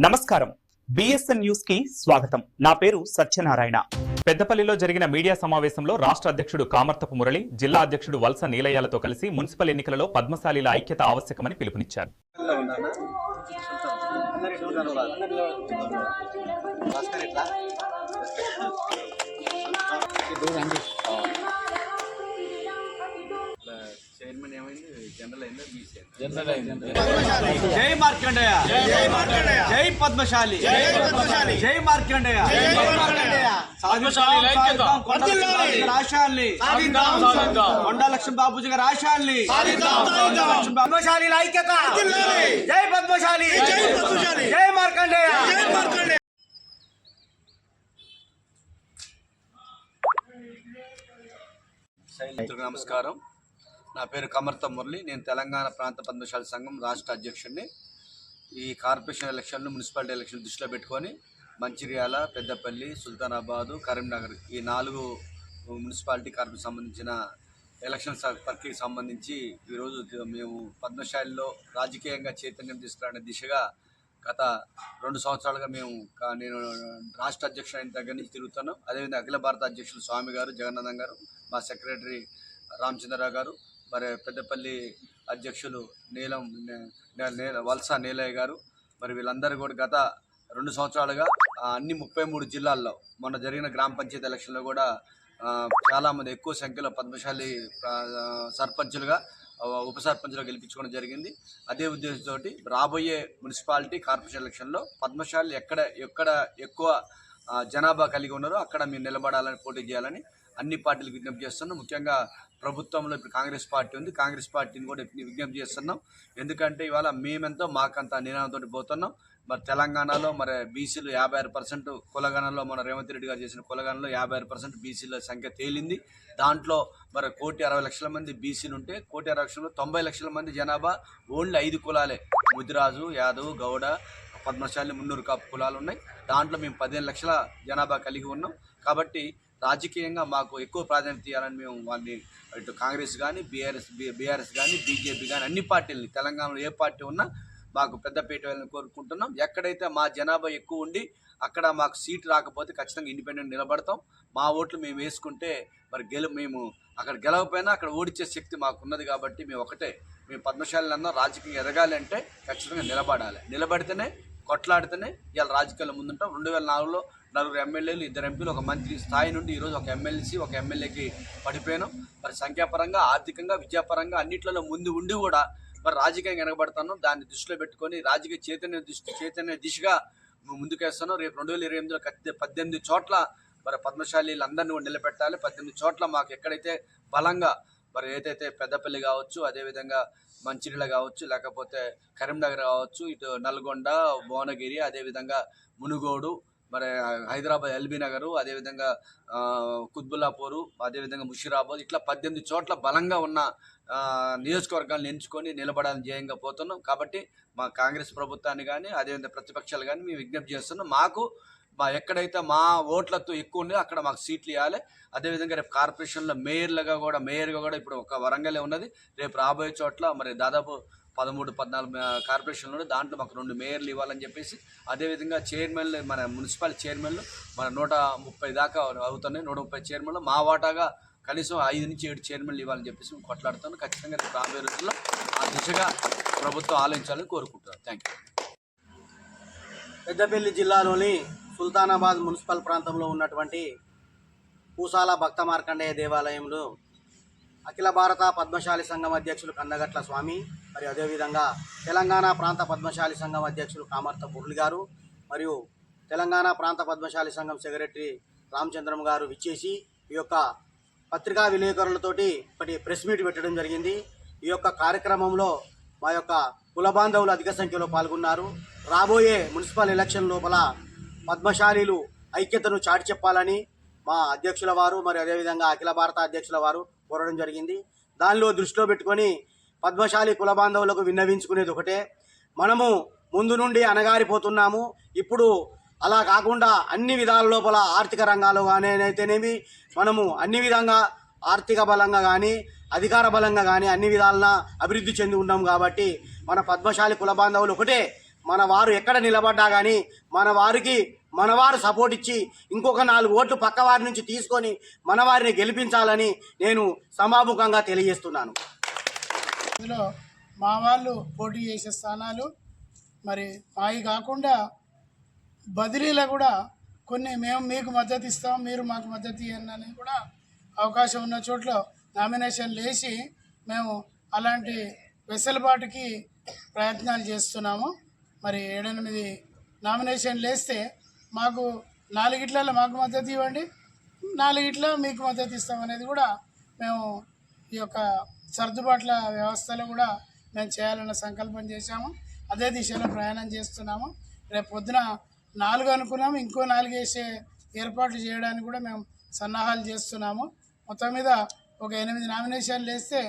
నమస్కారం. BSN news కి స్వాగతం. నా పేరు సత్యనారాయణ. పెద్దపల్లిలో జరిగిన మీడియా సమావేశంలో రాష్ట్ర అధ్యక్షుడు కామర్తపు మురళి, జిల్లా అధ్యక్షుడు వల్స నీలయ్యలతో కలిసి మున్సిపల్ ఎన్నికలలో పద్మశాలీల ఐక్యత ఆవశ్యకమని పిలుపునిచ్చారు. జై మార్కండేయ, జై పద్మశాలి, జై మార్కండేయ, రాశాలి కొండా లక్ష్మీ బాబుజీ గారి రాశాలి పద్మశాలి ఐక్యత, జై పద్మశాలి, జై మార్కండేయ. నమస్కారం. నా పేరు కామర్తపు మురళి. నేను తెలంగాణ ప్రాంత పద్మశాలి సంఘం రాష్ట్ర అధ్యక్షుడిని. ఈ కార్పొరేషన్ ఎలక్షన్లు, మున్సిపాలిటీ ఎలక్షన్ దృష్టిలో పెట్టుకొని మంచిర్యాల, పెద్దపల్లి, సుల్తానాబాదు, కరీంనగర్ ఈ 4 మున్సిపాలిటీ కార్పొరేషన్ సంబంధించిన ఎలక్షన్ ప్రక్రియకు సంబంధించి ఈరోజు మేము పద్మశాలిలో రాజకీయంగా చైతన్యం తీసుకురానే దిశగా గత 2 సంవత్సరాలుగా నేను రాష్ట్ర అధ్యక్షుడు అయిన దగ్గర నుంచి తిరుగుతున్నాం. అదేవిధంగా అఖిల భారత అధ్యక్షులు స్వామి గారు, జగన్నాథం గారు, మా సెక్రటరీ రామచంద్రరావు గారు, మరి పెద్దపల్లి అధ్యక్షులు వల్స నీలయ్య గారు, మరి వీళ్ళందరూ కూడా గత 2 సంవత్సరాలుగా అన్ని 33 జిల్లాల్లో మొన్న జరిగిన గ్రామ పంచాయతీ ఎలక్షన్లో కూడా చాలామంది ఎక్కువ సంఖ్యలో పద్మశాలి సర్పంచులుగా, ఉప సర్పంచులుగా గెలిపించుకోవడం జరిగింది. అదే ఉద్దేశంతో రాబోయే మున్సిపాలిటీ కార్పొరేషన్ ఎలక్షన్లో పద్మశాలి ఎక్కడ ఎక్కువ జనాభా కలిగి ఉన్నారో అక్కడ మేము నిలబడాలని, పోటీ చేయాలని అన్ని పార్టీలకు విజ్ఞప్తి చేస్తున్నాం. ముఖ్యంగా ప్రభుత్వంలో ఇప్పుడు కాంగ్రెస్ పార్టీ ఉంది, కాంగ్రెస్ పార్టీని కూడా విజ్ఞప్తి చేస్తున్నాం. ఎందుకంటే ఇవాళ మేమెంతో మాకంత నినాదంతో పోతున్నాం. మరి తెలంగాణలో మరి బీసీలు 56%, కులగణంలో మన రేవంత్ రెడ్డి గారు చేసిన కులగణంలో 56% బీసీల సంఖ్య తేలింది. దాంట్లో మరి 1,60,00,000 మంది బీసీలు ఉంటే 1,60,00,000 90 లక్షల మంది జనాభా ఓన్లీ 5 కులాలే, ముదిరాజు, యాదవ్, గౌడ, పద్మశాలి, మున్నూరు కాపు కులాలు ఉన్నాయి. దాంట్లో మేము 15 లక్షల జనాభా కలిగి ఉన్నాం. కాబట్టి రాజకీయంగా మాకు ఎక్కువ ప్రాధాన్యత ఇవ్వాలని మేము వాళ్ళని ఇటు కాంగ్రెస్ కానీ, బీఆర్ఎస్ కానీ, బీజేపీ కానీ అన్ని పార్టీలని, తెలంగాణలో ఏ పార్టీ ఉన్నా మాకు పెద్దపీట వేయాలని కోరుకుంటున్నాం. ఎక్కడైతే మా జనాభా ఎక్కువ ఉండి అక్కడ మాకు సీటు రాకపోతే ఖచ్చితంగా ఇండిపెండెంట్ నిలబడతాం. మా ఓట్లు మేము వేసుకుంటే మరి మేము అక్కడ గెలవకపోయినా అక్కడ ఓడించే శక్తి మాకు ఉన్నది. కాబట్టి మేము పద్మశాలిలన్నా రాజకీయం ఎదగాలి అంటే ఖచ్చితంగా నిలబడితేనే, కొట్లాడితేనే ఇవాళ రాజకీయాల్లో ముందుంటాం. 2004లో 4 ఎమ్మెల్యేలు, 2 ఎంపీలు, ఒక మంత్రి స్థాయి నుండి ఈరోజు ఒక ఎమ్మెల్సీ, ఒక ఎమ్మెల్యేకి పడిపోయాను. మరి సంఖ్యాపరంగా, ఆర్థికంగా, విద్యాపరంగా అన్నిట్లలో ముందు ఉండి కూడా మరి రాజకీయంగా వెనకబడతాను. దాన్ని దృష్టిలో పెట్టుకొని రాజకీయ చైతన్య దిశగా ముందుకేస్తాను. రేపు 2028లో 18 చోట్ల మరి పద్మశాలీలందరినీ కూడా నిలబెట్టాలి. 18 చోట్ల మాకు ఎక్కడైతే బలంగా మరి ఏదైతే పెద్దపల్లి కావచ్చు, అదేవిధంగా మంచిర్యాల కావచ్చు, లేకపోతే కరీంనగర్ కావచ్చు, ఇటు నల్గొండ, భువనగిరి, అదేవిధంగా మునుగోడు, మరి హైదరాబాద్ ఎల్బీ నగరు, అదేవిధంగా కుత్బుల్లాపూరు, అదేవిధంగా ముషిరాబాద్, ఇట్లా 18 చోట్ల బలంగా ఉన్న నియోజకవర్గాలను ఎంచుకొని నిలబడాలని ధ్యేయంగా పోతున్నాం. కాబట్టి మా కాంగ్రెస్ ప్రభుత్వాన్ని కానీ, అదేవిధంగా ప్రతిపక్షాలు కానీ మేము విజ్ఞప్తి చేస్తున్నాం. ఎక్కడైతే మా ఓట్లతో ఎక్కువ ఉందో అక్కడ మాకు సీట్లు ఇవ్వాలి. అదేవిధంగా రేపు కార్పొరేషన్లో మేయర్గా కూడా ఇప్పుడు ఒక వరంగలే ఉన్నది. రేపు రాబోయే చోట్ల మరి దాదాపు 13-14 కార్పొరేషన్లు ఉన్నాయి. దాంట్లో మాకు 2 మేయర్లు ఇవ్వాలని చెప్పేసి, అదేవిధంగా చైర్మన్లు, మన మున్సిపల్ చైర్మన్లు మన 130 దాకా అవుతున్నాయి. 130 చైర్మన్లు మా వాటాగా కనీసం 5 నుంచి 7 చైర్మన్లు ఇవ్వాలని చెప్పేసి మేము కొట్లాడుతాను. ఖచ్చితంగా రాబోయే రోజుల్లో ఆ దిశగా ప్రభుత్వం ఆలోచించాలని కోరుకుంటున్నాను. Thank you. పెద్దపల్లి జిల్లాలోని సుల్తానాబాద్ మున్సిపల్ ప్రాంతంలో ఉన్నటువంటి పూసాల భక్త మార్కండేయ దేవాలయంలో అఖిల భారత పద్మశాలి సంఘం అధ్యక్షులు కందగట్ల స్వామి, మరియు అదేవిధంగా తెలంగాణ ప్రాంత పద్మశాలి సంఘం అధ్యక్షులు కామర్తపు మురళి గారు, మరియు తెలంగాణ ప్రాంత పద్మశాలి సంఘం సెక్రటరీ రామచంద్రం గారు విచ్చేసి ఈ యొక్క పత్రికా విలేకరులతోటి ఒకటి ప్రెస్ మీట్ పెట్టడం జరిగింది. ఈ యొక్క కార్యక్రమంలో మా యొక్క కుల బాంధవులు అధిక సంఖ్యలో పాల్గొన్నారు. రాబోయే మున్సిపల్ ఎలక్షన్ లోపల పద్మశాలీలు ఐక్యతను చాటి చెప్పాలని మా అధ్యక్షుల వారు, మరి అదేవిధంగా అఖిల భారత అధ్యక్షుల వారు కోరడం జరిగింది. దానిలో దృష్టిలో పెట్టుకొని పద్మశాలి కుల బాంధవులకు విన్నవించుకునేది ఒకటే, మనము ముందు నుండి అణగారిపోతున్నాము. ఇప్పుడు అలా కాకుండా అన్ని విధాల లోపల ఆర్థిక రంగాల్లో కానీ అయితేనేమి మనము అన్ని విధంగా ఆర్థిక బలంగా కానీ, అధికార బలంగా కానీ అన్ని విధాలన అభివృద్ధి చెంది ఉన్నాం. కాబట్టి మన పద్మశాలి కుల బాంధవులు ఒకటే, మన వారు ఎక్కడ నిలబడ్డా కానీ మన వారు సపోర్ట్ ఇచ్చి ఇంకొక 4 ఓట్లు పక్క వారి నుంచి తీసుకొని మన వారిని గెలిపించాలని నేను సభాముఖంగా తెలియజేస్తున్నాను. ఇందులో మా వాళ్ళు పోటీ చేసే స్థానాలు మరి మావి కాకుండా బదిలీలో కూడా కొన్ని మేము మీకు మద్దతు ఇస్తాం, మీరు మాకు మద్దతు ఇవ్వండి అని కూడా అవకాశం ఉన్న చోట్ల నామినేషన్లు వేసి మేము అలాంటి వెసులుబాటుకి ప్రయత్నాలు చేస్తున్నాము. మరి 7-8 నామినేషన్లు వేస్తే మాకు 4 మాకు మద్దతు ఇవ్వండి, 4 మీకు మద్దతు ఇస్తామనేది కూడా మేము ఈ యొక్క సర్దుబాట్ల వ్యవస్థలో కూడా మేము చేయాలన్న సంకల్పం చేశాము. అదే దిశలో ప్రయాణం చేస్తున్నాము. రేపు పొద్దున 4 అనుకున్నాము, ఇంకో 4 వేసే ఏర్పాట్లు చేయడానికి కూడా మేము సన్నాహాలు చేస్తున్నాము. మొత్తం మీద ఒక 8 నామినేషన్లు వేస్తే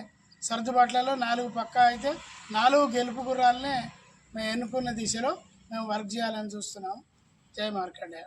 సర్దుబాట్లలో 4 పక్కా అయితే 4 గెలుపు గుర్రాలనే మేము ఎన్నుకున్న దిశలో మేము వర్క్ చేయాలని చూస్తున్నాము. జై మార్కండేయ.